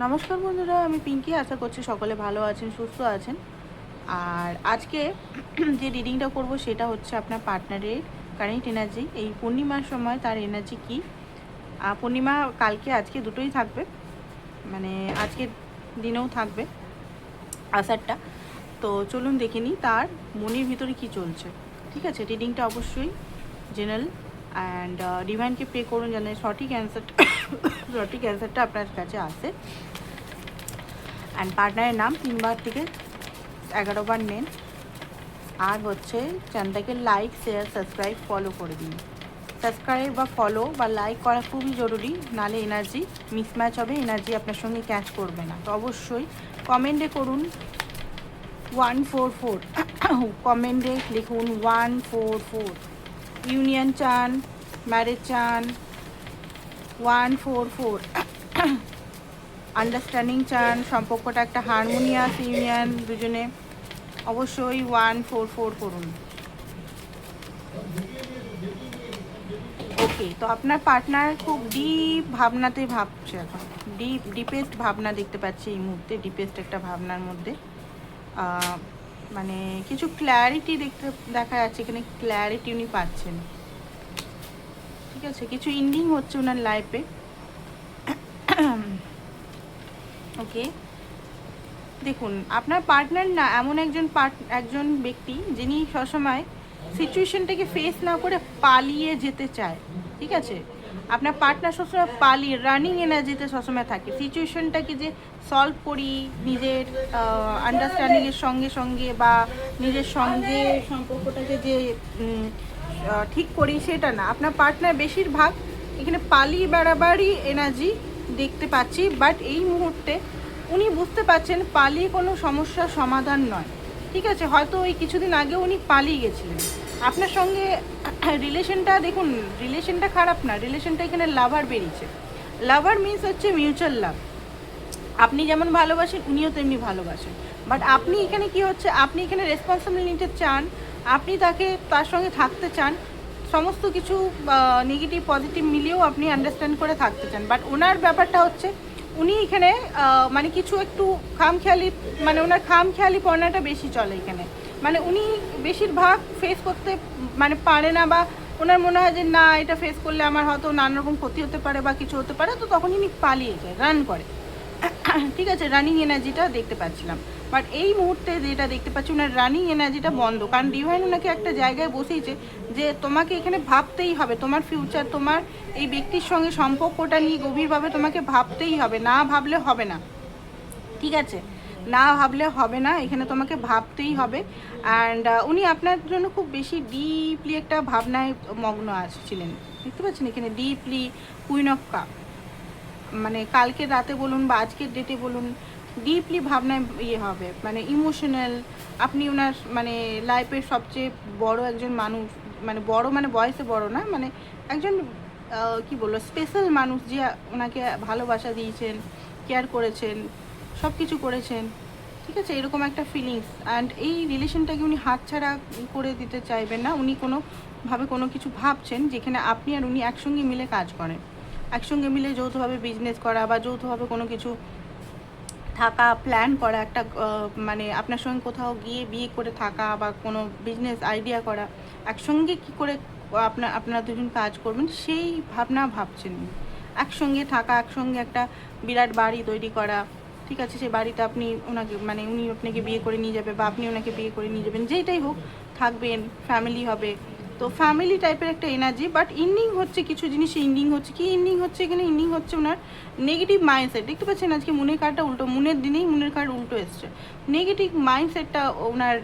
নমস্কার বন্ধুরা, আমি পিঙ্কি। আশা করছি সকলে ভালো আছেন, সুস্থ আছেন। আর আজকে যে রিডিংটা করব সেটা হচ্ছে আপনার পার্টনারের কারেন্ট এনার্জি এই পূর্ণিমার সময়, তার এনার্জি কী। পূর্ণিমা কালকে আজকে দুটোই থাকবে, মানে আজকের দিনেও থাকবে আসারটা। তো চলুন দেখে নিই তার মনের ভিতরে কি চলছে। ঠিক আছে, রিডিংটা অবশ্যই জেনারেল অ্যান্ড ডিভাইনকে প্রে করুন যেন সঠিক অ্যান্সারটা আপনার কাছে আসে। অ্যান্ড পার্টনারের নাম 3বার থেকে 11বার নেন। আর হচ্ছে চ্যানেলটাকে লাইক, শেয়ার, সাবস্ক্রাইব, ফলো করে দিন। সাবস্ক্রাইব বা ফলো বা লাইক করা খুবই জরুরি, নাহলে এনার্জি মিসম্যাচ হবে, এনার্জি আপনার সঙ্গে ক্যাচ করবে না। তো অবশ্যই কমেন্টে করুন 144, কমেন্টে লিখুন 144। ইউনিয়ন চান, ম্যারেজ চান 144, আন্ডারস্ট্যান্ডিং চান, সম্পর্কটা একটা হারমোনিয়াস ইউনিয়ন, দুজনে অবশ্যই 144 করুন। ওকে, তো আপনার পার্টনার খুব ডিপ ভাবনাতে ভাবছে এখন, ডিপেস্ট ভাবনা দেখতে পাচ্ছি এই মুহূর্তে, ডিপেস্ট একটা ভাবনার মধ্যে। মানে কিছু ক্ল্যারিটি দেখা যাচ্ছে এখানে, ক্ল্যারিটি উনি পাচ্ছেন। ঠিক আছে, কিছু ইন্ডিং হচ্ছে ওনার লাইফে। ওকে, দেখুন আপনার পার্টনার না এমন একজন ব্যক্তি যিনি সবসময় সিচুয়েশনটাকে ফেস না করে পালিয়ে যেতে চায়। ঠিক আছে, আপনার পার্টনার সবসময় রানিং এনার্জিতে সবসময় থাকে। সিচুয়েশনটাকে যে সলভ করি নিজের আন্ডারস্ট্যান্ডিংয়ের সঙ্গে সঙ্গে, বা নিজের সঙ্গে সম্পর্কটাকে যে ঠিক করি সেটা না। আপনার পার্টনার বেশিরভাগ এখানে পালিয়ে বেড়াবারই এনার্জি দেখতে পাচ্ছি। বাট এই মুহূর্তে উনি বুঝতে পারছেন পালিয়ে কোনো সমস্যার সমাধান নয়। ঠিক আছে, হয়তো ওই কিছুদিন আগে উনি পালিয়ে গেছিলেন আপনার সঙ্গে। রিলেশনটা দেখুন, রিলেশনটা খারাপ না, রিলেশনটা এখানে লাভার বেরিয়েছে। লাভার মিনস হচ্ছে মিউচুয়াল লাভ। আপনি যেমন ভালোবাসেন উনিও তেমনি ভালোবাসেন। বাট আপনি এখানে কি হচ্ছে, আপনি এখানে রেসপন্সিবল নিতে চান, আপনি তার সঙ্গে থাকতে চান, সমস্ত কিছু নেগেটিভ পজিটিভ মিলিয়েও আপনি আন্ডারস্ট্যান্ড করে থাকতে চান। বাট ওনার ব্যাপারটা হচ্ছে উনি এখানে মানে কিছু একটু খামখেয়ালি, মানে ওনার খামখেয়ালি পড়াটা বেশি চলে এখানে। মানে উনি বেশিরভাগ ফেস করতে মানে পারে না, বা ওনার মনে হয় যে না, এটা ফেস করলে আমার হয়তো নানা রকম ক্ষতি হতে পারে বা কিছু হতে পারে, তো তখন উনি পালিয়ে যায়, রান করে। ঠিক আছে, রানিং এনার্জিটা দেখতে পাচ্ছিলাম। বাট এই মুহূর্তে যেটা দেখতে পাচ্ছি ওনার রানিং এনার্জিটা বন্ধ, কারণ ডিভাইন ওনাকে একটা জায়গায় বসিয়েছে যে তোমাকে এখানে ভাবতেই হবে, তোমার ফিউচার, তোমার এই ব্যক্তির সঙ্গে সম্পর্কটা নিয়ে গভীরভাবে তোমাকে ভাবতেই হবে, না ভাবলে হবে না। ঠিক আছে, না ভাবলে হবে না, এখানে তোমাকে ভাবতেই হবে। অ্যান্ড উনি আপনার জন্য খুব বেশি ডিপলি একটা ভাবনায় মগ্ন আসছিলেন। দেখতে পাচ্ছেন এখানে ডিপলি কুইন অফ কাপ, মানে কালকে রাতে বলুন বা আজকের ডেটে বলুন, ডিপলি ভাবনায় হবে, মানে ইমোশনাল। আপনি ওনার মানে লাইফের সবচেয়ে বড় একজন মানুষ, মানে বড় মানে বয়সে বড় না, মানে একজন কি বলবো স্পেশাল মানুষ, যে ওনাকে ভালোবাসা দিয়েছেন, কেয়ার করেছেন, সব কিছু করেছেন। ঠিক আছে, এরকম একটা ফিলিংস। অ্যান্ড এই রিলেশনটাকে উনি হাতছাড়া করে দিতে চাইবেন না। উনি কোনোভাবে কোনো কিছু ভাবছেন যেখানে আপনি আর উনি একসঙ্গে মিলে কাজ করেন, একসঙ্গে মিলে যৌথভাবে বিজনেস করা বা যৌথভাবে কোনো কিছু থাকা, প্ল্যান করা, একটা মানে আপনার সঙ্গে কোথাও গিয়ে বিয়ে করে থাকা বা কোনো বিজনেস আইডিয়া করা, একসঙ্গে কি করে আপনারা দুজন কাজ করবেন সেই ভাবনা ভাবছেন। একসঙ্গে থাকা, একসঙ্গে একটা বিরাট বাড়ি তৈরি করা। ঠিক আছে, সেই বাড়িতে আপনি ওনাকে, মানে উনি আপনাকে বিয়ে করে নিয়ে যাবে বা আপনি ওনাকে বিয়ে করে নিয়ে যাবেন, যেটাই হোক, থাকবেন, ফ্যামিলি হবে। তো ফ্যামিলি টাইপের একটা এনার্জি। বাট ইন্ডিং হচ্ছে কিছু জিনিস, ইন্ডিং হচ্ছে কি, ইন্ডিং হচ্ছে এখানে, ইন্ডিং হচ্ছে ওনার নেগেটিভ মাইন্ডসেট। দেখতে পাচ্ছেন আজকে মুনের কার্ডটা উল্টো, মুনের দিনেই মুনের কার্ড উল্টো এসছে। নেগেটিভ মাইন্ডসেটটা ওনার,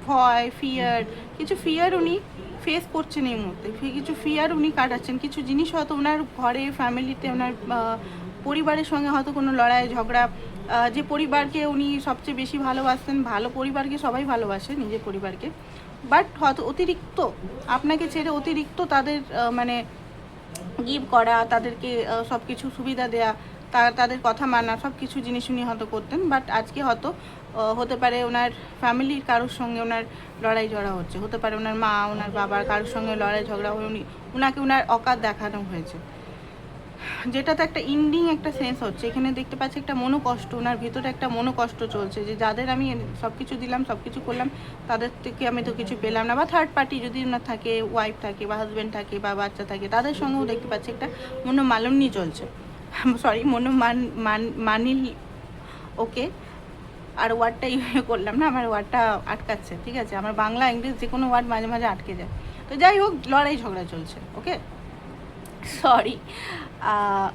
ভয়, ফিয়ার, কিছু ফিয়ার উনি ফেস করছেন এই মুহূর্তে, কিছু ফিয়ার উনি কাটাচ্ছেন। কিছু জিনিস হয়তো ওনার ঘরে, ফ্যামিলিতে, ওনার পরিবারের সঙ্গে হয়তো কোনো লড়াই ঝগড়া, যে পরিবারকে উনি সবচেয়ে বেশি ভালোবাসতেন, ভালো পরিবারকে সবাই ভালোবাসে, নিজের পরিবারকে, বাট হয়তো অতিরিক্ত আপনাকে ছেড়ে অতিরিক্ত তাদের মানে গিভ করা, তাদেরকে সব কিছু সুবিধা দেয়া, তাদের কথা মানা, সব কিছু জিনিস উনি হয়তো করতেন। বাট আজকে হয়তো হতে পারে ওনার ফ্যামিলির কারোর সঙ্গে ওনার লড়াই ঝগড়া হচ্ছে, হতে পারে ওনার মা, ওনার বাবার কারোর সঙ্গে লড়াই ঝগড়া হয়ে ওনাকে ওনার অকাত দেখানো হয়েছে। যেটাতে একটা ইন্ডিং একটা সেন্স হচ্ছে। এখানে দেখতে পাচ্ছি একটা মনোকষ্ট, ওনার ভিতরে একটা মনোকষ্ট চলছে যে যাদের আমি সব কিছু দিলাম, সব কিছু করলাম, তাদের থেকে আমি তো কিছু পেলাম না। বা থার্ড পার্টি যদি ওনার থাকে, ওয়াইফ থাকে বা হাজব্যান্ড থাকে বা বাচ্চা থাকে, তাদের সঙ্গেও দেখতে পাচ্ছি একটা মনোমালিন্য চলছে, সরি মানিল, ওকে। আর ওয়ার্ডটা ইয়ে করলাম না, আমার ওয়ার্ডটা আটকাচ্ছে, ঠিক আছে, আমার বাংলা ইংলিশ যে কোনো ওয়ার্ড মাঝে মাঝে আটকে যায়। তো যাই হোক, লড়াই ঝগড়া চলছে, ওকে, সরি।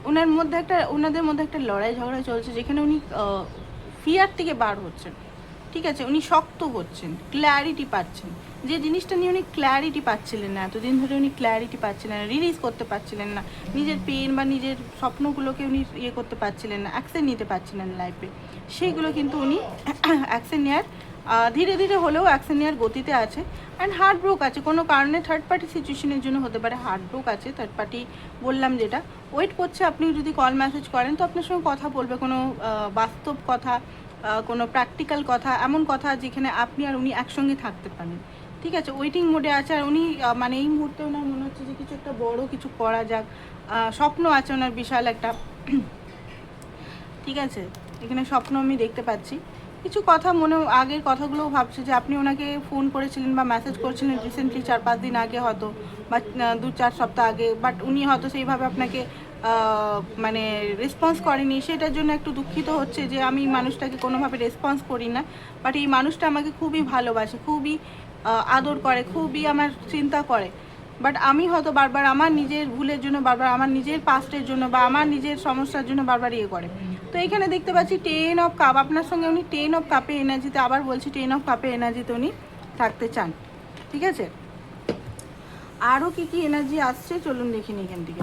ওনাদের মধ্যে একটা লড়াই ঝগড়া চলছে, যেখানে উনি ফিয়ার থেকে বার হচ্ছেন, ঠিক আছে, উনি শক্ত হচ্ছেন, ক্ল্যারিটি পাচ্ছেন। যে জিনিসটা নিয়ে উনি ক্ল্যারিটি পাচ্ছিলেন না, এতদিন ধরে উনি ক্ল্যারিটি পাচ্ছিলেন না, রিলিজ করতে পারছিলেন না, নিজের পেন বা নিজের স্বপ্নগুলোকে উনি ইয়ে করতে পারছিলেন না, অ্যাকশন নিতে পারছিলেন লাইফে, সেইগুলো কিন্তু উনি অ্যাকশন নেওয়ার ধীরে ধীরে হলেও অ্যাকশন নেওয়ার গতিতে আছে। অ্যান্ড হার্ট ব্রোক আছে, কোনো কারণে থার্ড পার্টি সিচুয়েশনের জন্য হতে পারে হার্ট ব্রোক আছে, থার্ড পার্টি বললাম যেটা, ওয়েট করছে। আপনি যদি কল মেসেজ করেন তো আপনার সঙ্গে কথা বলবে, কোনো বাস্তব কথা, কোনো প্র্যাকটিক্যাল কথা, এমন কথা যেখানে আপনি আর উনি একসঙ্গে থাকতে পারেন, ঠিক আছে, ওয়েটিং মোডে আছে। আর উনি মানে এই মুহূর্তে ওনার মনে হচ্ছে যে কিছু একটা বড় কিছু করা যাক, স্বপ্ন আছে ওনার বিশাল একটা, ঠিক আছে, এখানে স্বপ্ন আমি দেখতে পাচ্ছি। কিছু কথা মনে, আগের কথাগুলোও ভাবছে যে আপনি ওনাকে ফোন করেছিলেন বা মেসেজ করেছিলেন রিসেন্টলি 4-5 দিন আগে হয়তো, বা 2-4 সপ্তাহ আগে, বাট উনি হয়তো সেইভাবে আপনাকে মানে রেসপন্স করেনি, সেটার জন্য একটু দুঃখিত হচ্ছে যে আমি মানুষটাকে কোনোভাবে রেসপন্স করি না, বাট এই মানুষটা আমাকে খুবই ভালোবাসে, খুবই আদর করে, খুবই আমার চিন্তা করে, বাট আমি হয়তো বারবার আমার নিজের ভুলের জন্য, বারবার আমার নিজের পাস্টের জন্য বা আমার নিজের সমস্যার জন্য বারবার ইয়ে করে। তো এখানে দেখতে পাচ্ছি 10 অফ কাপ, আপনার সঙ্গে উনি 10 অফ কাপে এনার্জিতে, আবার বলছি 10 অফ কাপে এনার্জিতে উনি থাকতে চান, ঠিক আছে। আরও কি কি এনার্জি আসছে চলুন দেখিনি এখান থেকে।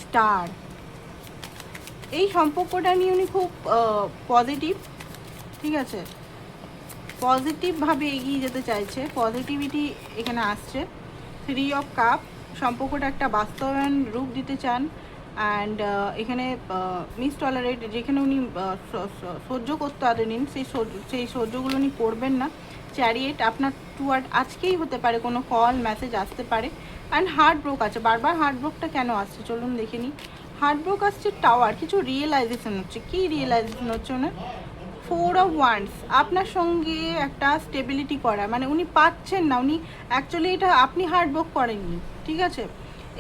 স্টার, এই সম্পর্কটা নিয়ে উনি খুব পজিটিভ, ঠিক আছে, পজিটিভভাবে এগিয়ে যেতে চাইছে, পজিটিভিটি এখানে আসছে। 3 অফ কাপ, সম্পর্কটা একটা বাস্তবায়ন রূপ দিতে চান। অ্যান্ড এখানে মিস টলারেট, যেখানে উনি সহ্য করতে পারেন সেই সহ্যগুলো উনি করবেন না। চ্যারিয়েট, আপনার টুয়ার্ড আজকেই হতে পারে কোনো কল মেসেজ আসতে পারে। অ্যান্ড হার্ট ব্রোক আছে, বারবার হার্ট ব্রোকটা কেন আসছে চলুন দেখে নিই। হার্ট ব্রোক আসছে টাওয়ার, কিছু রিয়েলাইজেশন হচ্ছে। কী রিয়েলাইজেশন হচ্ছে ওনার? 4 অফ ওয়ান্ডস, আপনার সঙ্গে একটা স্টেবিলিটি করা, মানে উনি পাচ্ছেন না, উনি অ্যাকচুয়ালি এটা আপনি হার্ড ওয়ার্ক করেননি, ঠিক আছে,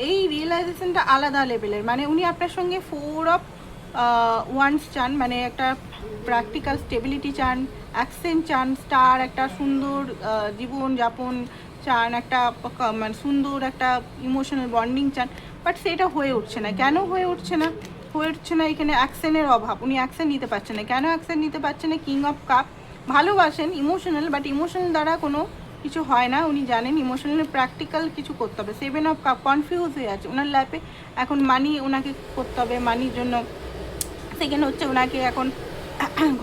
এই রিয়েলাইজেশনটা আলাদা লেভেলের। মানে উনি আপনার সঙ্গে 4 অফ ওয়ান্ডস চান, মানে একটা প্র্যাকটিক্যাল স্টেবিলিটি চান, অ্যাকসেন্ট চান, স্টার, একটা সুন্দর জীবনযাপন চান, একটা মানে সুন্দর একটা ইমোশনাল বন্ডিং চান, বাট সেটা হয়ে উঠছে না। কেন হয়ে উঠছে না? হয়ে উঠছে না, এখানে অ্যাকশনের অভাব, উনি অ্যাকশন নিতে পারছেন না। কেন অ্যাকশন নিতে পারছেন না? কিং অফ কাপ, ভালোবাসেন, ইমোশনাল, বাট ইমোশনাল দ্বারা কোনো কিছু হয় না, উনি জানেন ইমোশনাল, প্র্যাকটিক্যাল কিছু করতে হবে। 7 অফ কাপ, কনফিউজ হয়ে আছে ওনার লাইফে এখন, মানি ওনাকে করতে হবে, মানির জন্য। সেকেন্ড হচ্ছে ওনাকে এখন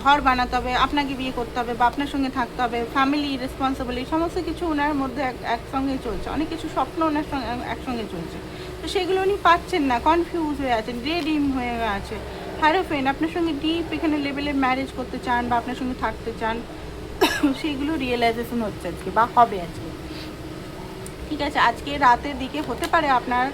ঘর বানাতে হবে, আপনাকে বিয়ে করতে হবে বা আপনার সঙ্গে থাকতে হবে, ফ্যামিলি রেসপন্সিবিলিটি, সমস্ত কিছু ওনার মধ্যে একসঙ্গে চলছে, অনেক কিছু স্বপ্ন ওনার সঙ্গে একসঙ্গে চলছে, তো সেগুলো উনি পাচ্ছেন না, কনফিউজ হয়ে আছেন, ডিম হয়ে আছে। হ্যারোফেন, আপনার সঙ্গে ডিপ এখানে লেভেলের ম্যারেজ করতে চান বা আপনার সঙ্গে থাকতে চান, সেইগুলো রিয়েলাইজেশন হচ্ছে আজকে বা হবে আজকে, ঠিক আছে। আজকে রাতের দিকে হতে পারে আপনার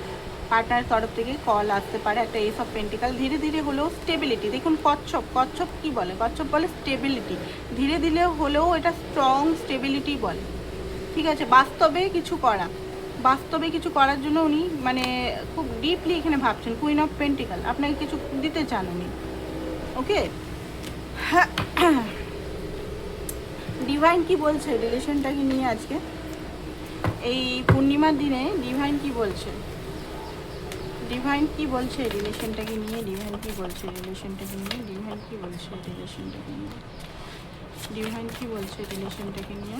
পার্টনারের তরফ থেকে কল আসতে পারে, একটা এস অফ পেন্টিকাল। ধীরে ধীরে হলেও স্টেবিলিটি, দেখুন কচ্ছপ কি বলে? কচ্ছপ বলে স্টেবিলিটি, ধীরে ধীরে হলেও এটা স্ট্রং স্টেবিলিটি বলে, ঠিক আছে। বাস্তবে কিছু করার জন্য উনি মানে খুব ডিপলি এখানে ভাবছেন। কুইন অফ পেন্টিকাল, আপনাকে কিছু দিতে চান উনি, ওকে। ডিভাইন কি বলছে রিলেশনটাকে নিয়ে আজকে এই পূর্ণিমার দিনে? ডিভাইন কি বলছে? ডিভাইন কি বলছে রিলেশনটাকে নিয়ে? ডিভাইন কি বলছে রিলেশনটাকে নিয়ে? ডিভাইন কি বলছে রিলেশনটাকে নিয়ে? ডিভাইন কি বলছে রিলেশনটাকে নিয়ে?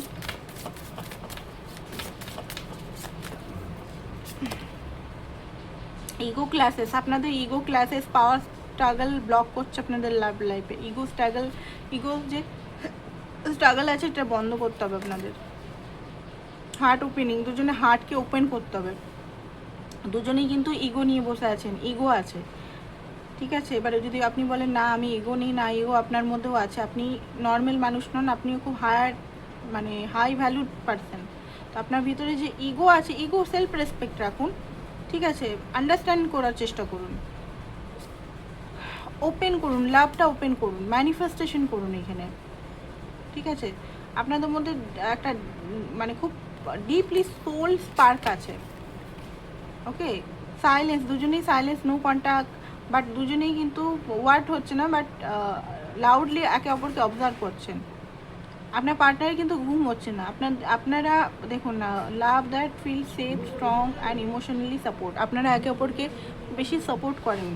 ইগো ক্লাসেস, আপনাদের ইগো ক্লাসেস, পাওয়ার স্ট্রাগল ব্লক করছে আপনাদের লাভ লাইফে। ইগো স্ট্রাগল, ইগো যে স্ট্রাগল আছে এটা বন্ধ করতে হবে আপনাদের। হার্ট ওপেনিং, দুজনে হার্টকে ওপেন করতে হবে। দুজনেই কিন্তু ইগো নিয়ে বসে আছেন, ইগো আছে, ঠিক আছে। এবারে যদি আপনি বলেন না আমি ইগো নিই না, ইগো আপনার মধ্যেও আছে, আপনি নর্মাল মানুষ নন, আপনিও খুব হায়ার মানে হাই ভ্যালুড পারসন, তো আপনার ভিতরে যে ইগো আছে, ইগো সেলফ রেসপেক্ট রাখুন, ঠিক আছে, আন্ডারস্ট্যান্ড করার চেষ্টা করুন, ওপেন করুন, লাভটা ওপেন করুন, ম্যানিফেস্টেশন করুন এখানে, ঠিক আছে। আপনাদের মধ্যে একটা মানে খুব ডিপলি সোল স্পার্ক আছে, ওকে। সাইলেন্স, দুজনেই সাইলেন্স, নো কন্ট্যাক্ট, বাট দুজনেই কিন্তু ওয়ার্ড হচ্ছে না, বাট লাউডলি একে অপরকে অবজার্ভ করছেন। আপনার পার্টনারের কিন্তু ঘুম হচ্ছে না, আপনারা দেখুন না, love that feel safe, strong and emotionally support, আপনারা একে অপরকে বেশি সাপোর্ট করেন।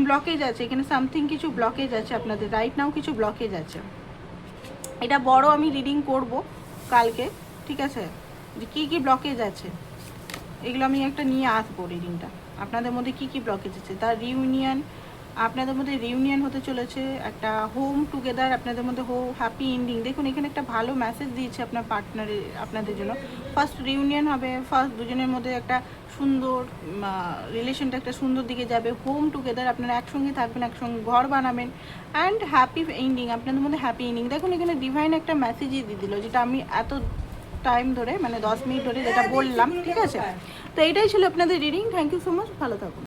ব্লকেজ আছে এখানে, সামথিং কিছু ব্লকেজ আছে আপনাদের, রাইট নাও কিছু ব্লকেজ আছে। এটা বড় আমি রিডিং করব কালকে, ঠিক আছে, যে কী কী ব্লকেজ আছে এগুলো আমি একটা নিয়ে আসবো রিডিংটা, আপনাদের মধ্যে কী কী ব্লকেজ আছে। তার রিউনিয়ন, আপনাদের মধ্যে রিউনিয়ন হতে চলেছে, একটা হোম টুগেদার আপনাদের মধ্যে, হ্যাপি এন্ডিং। দেখুন এখানে একটা ভালো মেসেজ দিয়েছে আপনার পার্টনারের, আপনাদের জন্য ফার্স্ট রিউনিয়ন হবে, ফার্স্ট দুজনের মধ্যে একটা সুন্দর রিলেশনটা একটা সুন্দর দিকে যাবে, হোম টুগেদার, আপনারা একসঙ্গে থাকবেন, একসঙ্গে ঘর বানাবেন, অ্যান্ড হ্যাপি এন্ডিং, আপনাদের মধ্যে হ্যাপি এন্ডিং। দেখুন এখানে ডিভাইন একটা মেসেজই দিয়ে দিল, যেটা আমি এত টাইম ধরে মানে 10 মিনিট ধরে যেটা বললাম, ঠিক আছে। তো এইটাই ছিল আপনাদের reading. Thank you so much, ভালো থাকুন।